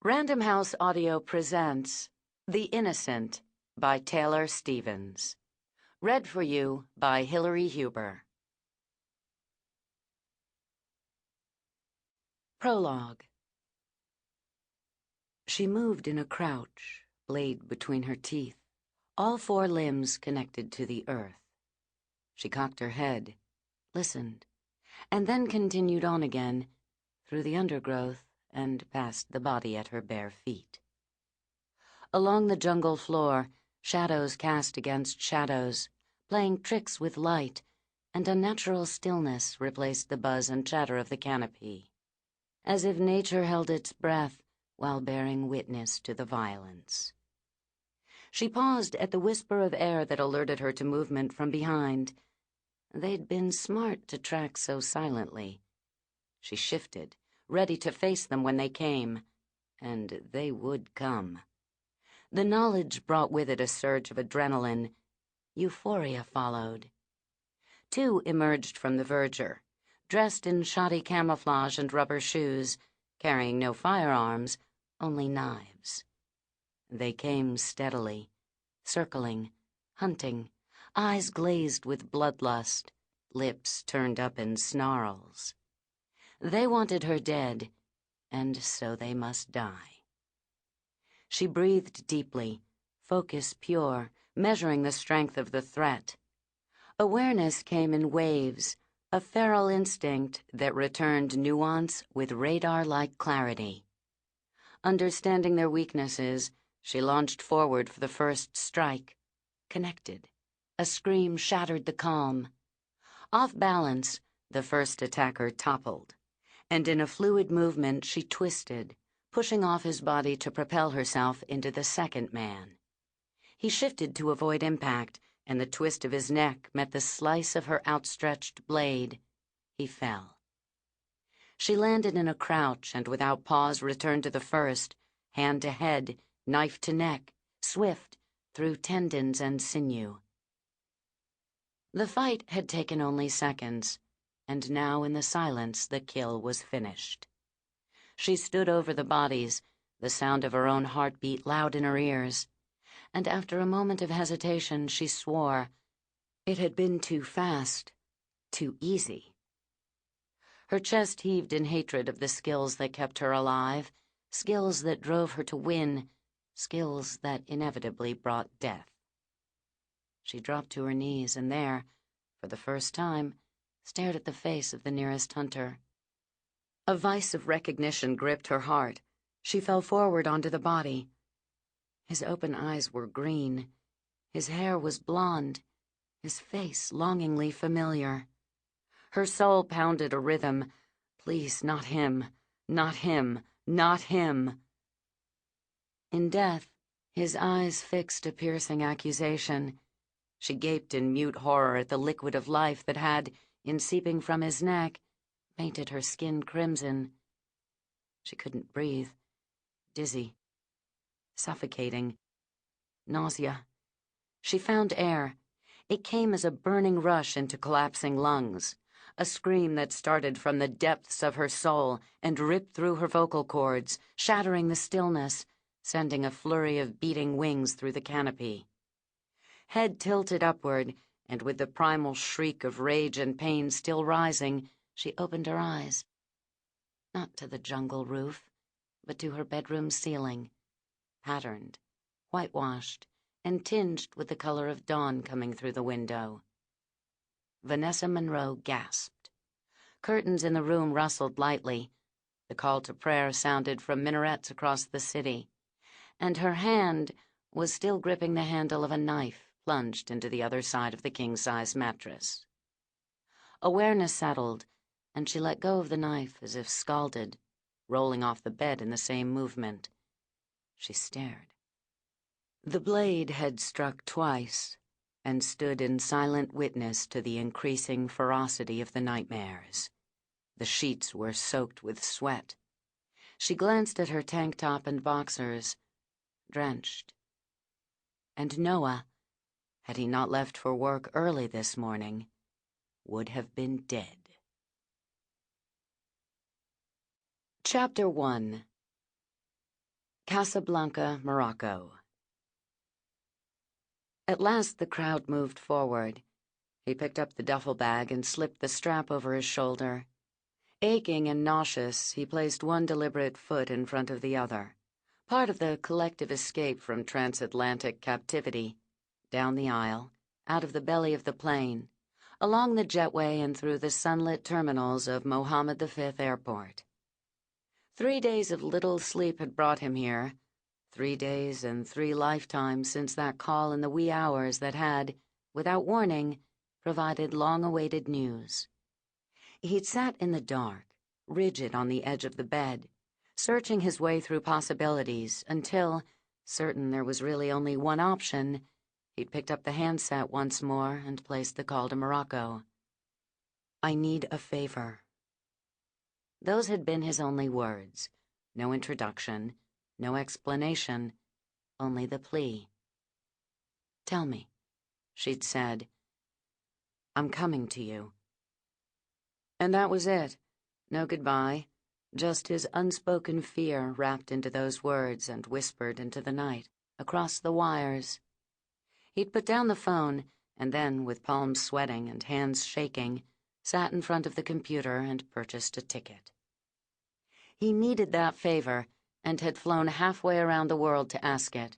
Random House Audio presents The Innocent by Taylor Stevens. Read for you by Hillary Huber. Prologue. She moved in a crouch, blade between her teeth, all four limbs connected to the earth. She cocked her head, listened, and then continued on again, through the undergrowth and past the body at her bare feet. Along the jungle floor, shadows cast against shadows, playing tricks with light, and unnatural stillness replaced the buzz and chatter of the canopy, as if nature held its breath while bearing witness to the violence. She paused at the whisper of air that alerted her to movement from behind. They'd been smart to track so silently. She shifted, ready to face them when they came, and they would come. The knowledge brought with it a surge of adrenaline. Euphoria followed. Two emerged from the verger, dressed in shoddy camouflage and rubber shoes, carrying no firearms, only knives. They came steadily, circling, hunting, eyes glazed with bloodlust, lips turned up in snarls. They wanted her dead, and so they must die. She breathed deeply, focus pure, measuring the strength of the threat. Awareness came in waves, a feral instinct that returned nuance with radar-like clarity. Understanding their weaknesses, she launched forward for the first strike. Connected. A scream shattered the calm. Off balance, the first attacker toppled, and in a fluid movement she twisted, pushing off his body to propel herself into the second man. He shifted to avoid impact, and the twist of his neck met the slice of her outstretched blade. He fell. She landed in a crouch and without pause returned to the first, hand to head, knife to neck, swift, through tendons and sinew. The fight had taken only seconds, and now in the silence the kill was finished. She stood over the bodies, the sound of her own heartbeat loud in her ears, and after a moment of hesitation she swore it had been too fast, too easy. Her chest heaved in hatred of the skills that kept her alive, skills that drove her to win, skills that inevitably brought death. She dropped to her knees and there, for the first time, stared at the face of the nearest hunter. A vice of recognition gripped her heart. She fell forward onto the body. His open eyes were green. His hair was blonde. His face longingly familiar. Her soul pounded a rhythm. Please, not him. Not him. Not him. In death, his eyes fixed a piercing accusation. She gaped in mute horror at the liquid of life that had, in seeping from his neck, painted her skin crimson. She couldn't breathe. Dizzy. Suffocating. Nausea. She found air. It came as a burning rush into collapsing lungs, a scream that started from the depths of her soul and ripped through her vocal cords, shattering the stillness, sending a flurry of beating wings through the canopy. Head tilted upward, and with the primal shriek of rage and pain still rising, she opened her eyes. Not to the jungle roof, but to her bedroom ceiling, patterned, whitewashed, and tinged with the color of dawn coming through the window. Vanessa Michael gasped. Curtains in the room rustled lightly. The call to prayer sounded from minarets across the city, and her hand was still gripping the handle of a knife plunged into the other side of the king-size mattress. Awareness settled, and she let go of the knife as if scalded, rolling off the bed in the same movement. She stared. The blade had struck twice, and stood in silent witness to the increasing ferocity of the nightmares. The sheets were soaked with sweat. She glanced at her tank top and boxers, drenched. And Noah, had he not left for work early this morning, would have been dead. Chapter 1. Casablanca, Morocco. At last the crowd moved forward. He picked up the duffel bag and slipped the strap over his shoulder. Aching and nauseous, he placed one deliberate foot in front of the other, part of the collective escape from transatlantic captivity, down the aisle, out of the belly of the plane, along the jetway and through the sunlit terminals of Mohammed V Airport. 3 days of little sleep had brought him here, 3 days and 3 lifetimes since that call in the wee hours that had, without warning, provided long-awaited news. He'd sat in the dark, rigid on the edge of the bed, searching his way through possibilities until, certain there was really only one option, he'd picked up the handset once more and placed the call to Morocco. "I need a favor." Those had been his only words. No introduction, no explanation, only the plea. "Tell me," she'd said. "I'm coming to you." And that was it. No goodbye, just his unspoken fear wrapped into those words and whispered into the night, across the wires. He'd put down the phone, and then, with palms sweating and hands shaking, sat in front of the computer and purchased a ticket. He needed that favor, and had flown halfway around the world to ask it.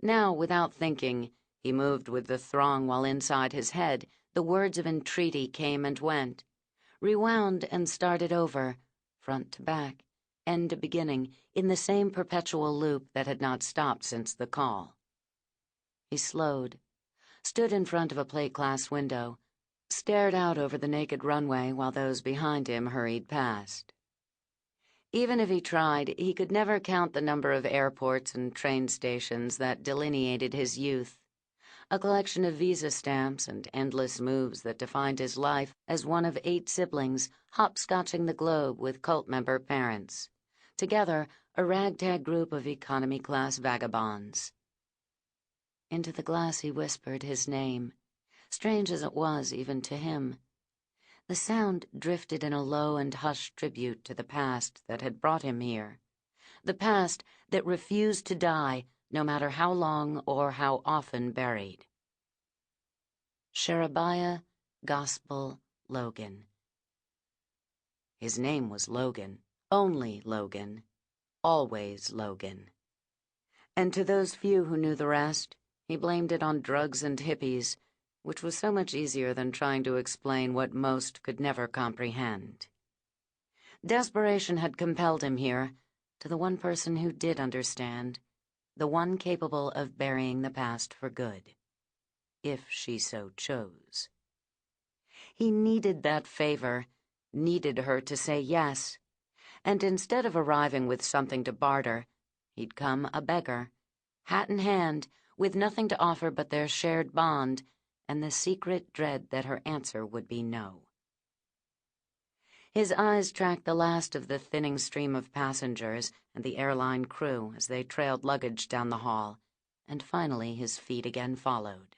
Now, without thinking, he moved with the throng while inside his head the words of entreaty came and went, rewound and started over, front to back, end to beginning, in the same perpetual loop that had not stopped since the call. He slowed, stood in front of a plate-glass window, stared out over the naked runway while those behind him hurried past. Even if he tried, he could never count the number of airports and train stations that delineated his youth, a collection of visa stamps and endless moves that defined his life as one of 8 siblings hopscotching the globe with cult-member parents, together a ragtag group of economy-class vagabonds. Into the glass he whispered his name, strange as it was even to him. The sound drifted in a low and hushed tribute to the past that had brought him here, the past that refused to die no matter how long or how often buried. Sherebiah Gospel Logan. His name was Logan, only Logan, always Logan. And to those few who knew the rest, he blamed it on drugs and hippies, which was so much easier than trying to explain what most could never comprehend. Desperation had compelled him here, to the one person who did understand, the one capable of burying the past for good, if she so chose. He needed that favor, needed her to say yes, and instead of arriving with something to barter, he'd come a beggar, hat in hand, with nothing to offer but their shared bond and the secret dread that her answer would be no. His eyes tracked the last of the thinning stream of passengers and the airline crew as they trailed luggage down the hall, and finally his feet again followed.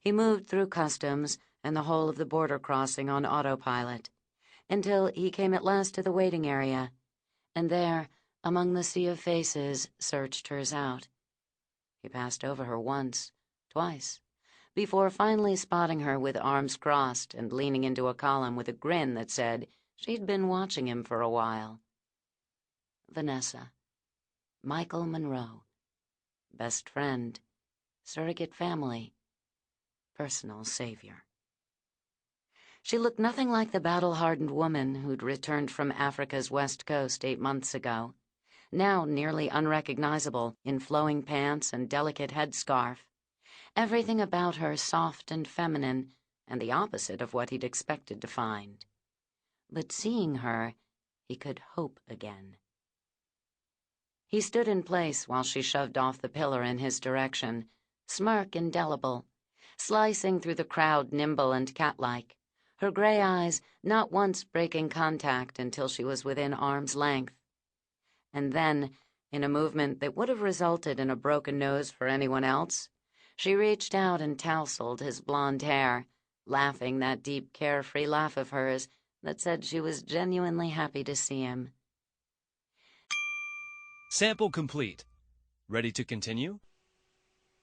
He moved through customs and the whole of the border crossing on autopilot, until he came at last to the waiting area, and there, among the sea of faces, searched hers out. He passed over her once, twice, before finally spotting her with arms crossed and leaning into a column with a grin that said she'd been watching him for a while. Vanessa Michael Munroe, best friend, surrogate family, personal savior. She looked nothing like the battle-hardened woman who'd returned from Africa's west coast 8 months ago, now nearly unrecognizable in flowing pants and delicate headscarf, everything about her soft and feminine, and the opposite of what he'd expected to find. But seeing her, he could hope again. He stood in place while she shoved off the pillar in his direction, smirk indelible, slicing through the crowd nimble and cat-like, her gray eyes not once breaking contact until she was within arm's length. And then, in a movement that would have resulted in a broken nose for anyone else, she reached out and tousled his blonde hair, laughing that deep, carefree laugh of hers that said she was genuinely happy to see him. Sample complete. Ready to continue?